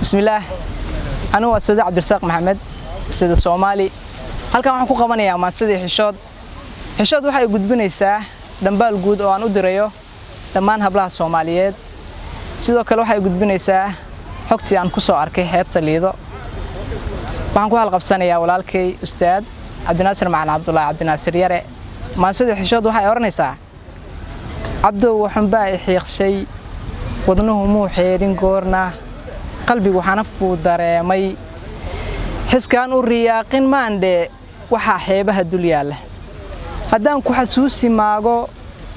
بسم الله أنا وأستاذ عبد الرزاق محمد سيد الصومالي halkan waxaan ku qabanayaa maasadii xishood waxay gudbinaysaa dambaal guud oo aan u dirayo dhammaan hablaha Soomaaliyeed sidoo kale waxay gudbinaysaa xogtii aan ku soo arkay xeebta Liido waxaan ku halqabsanayaa walaalkay ustaad Cabdinaasir Macalin Cabdullaahi Cabdinaasir Yare maasadii xishood waxay oranaysaa Cabdo waxaan baa xiiqshay wadnuhu muu xeerin goorna qalbigu xanafku dareemay xiskaan u riyaaqin maandhe waxa xeebaha dul yaala haddaan ku xasuusi maago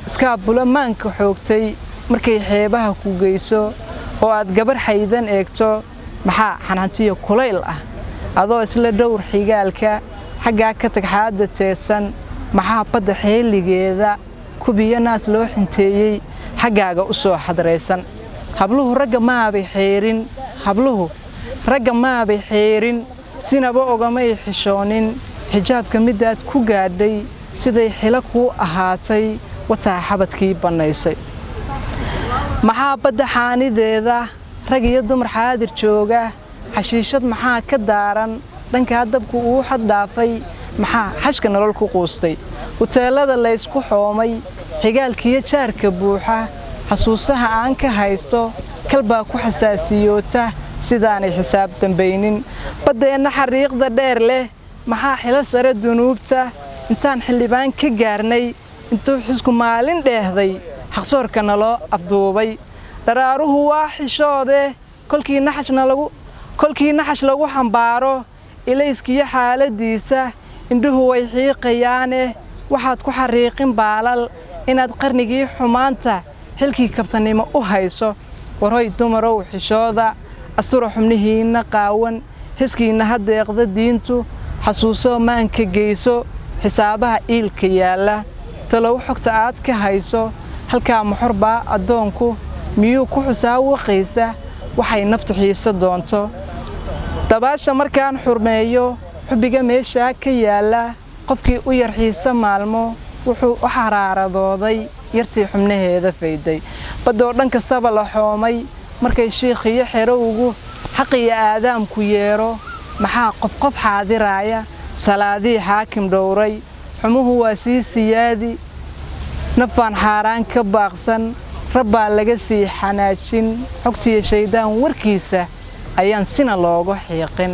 iska bulamaanka xoogtay markay xeebaha ku geyso oo aad gabar xaydan eegto maxaa xanaantiyo kulayl ah adoo isla dhowr xigaalka xagga ka tagxaada teesan maxaa badda xeeligeeda kubiya naas loo xinteeyay xaggaaga u soo xadareysan habluhu ragga maabay xeerin sinaba ogamay xishoonin xijaabka midaad ku gaadhay siday xila ku ahaatay wataa xabadkii banaysay maxaa badda xaanideeda rag iyo dumar xaadir jooga xashiishad maxaa ka daaran dhanka dabku uu xad dhaafay maxaa xashka nolol ku quustay hoteelada la isku xoomay xigaalkiyo jaarka buuxa xasuusaha aan ka haysto kalbaa ku xasaasiyoota sidaanay xisaab dambaynin badeena xariiqda dheer leh maxaa xilal sare dunuubta intaan xildhibaan ka gaarnay intuu xisku maalin dheehday xaqsoorka naloo afduubay daraaruhu waa xishoode kolkii naxash lagu xambaaro ilayskiyo xaaladiisa indhuhu way xiiqayaane waxaad ku xariiqin baalal inaad qarnigii xumaanta xilkii kabtanimo u hayso waroy dumarow xishooda asturo xubnihiina qaawan hiskiina hadeeqda diintu xasuuso maanka geyso xisaabaha iilka yaala talow xogta aad ka hayso halka muxurba adoonku miyuu ku xusaawaqaysa waxay naftu xiisa doonto dabaasha markaan xurmeeyo xubiga meesha ka yaala qofkii u yar xiisa maalmo wuxuu u xaraaradooday yartii xubnaheeda fayday badoo dhan kastaba la xoomay markay sheekhiyo xerowgu xaqiya aadaamku yeero maxaa qof xaadiraya salaadii xaakim dhowray xumuhu waa sii siyaadi nafaan xaaraan ka baaqsan rabbaa laga sii xanaajin xogtiyo shaydaan warkiisa ayaan sina looga xiiqin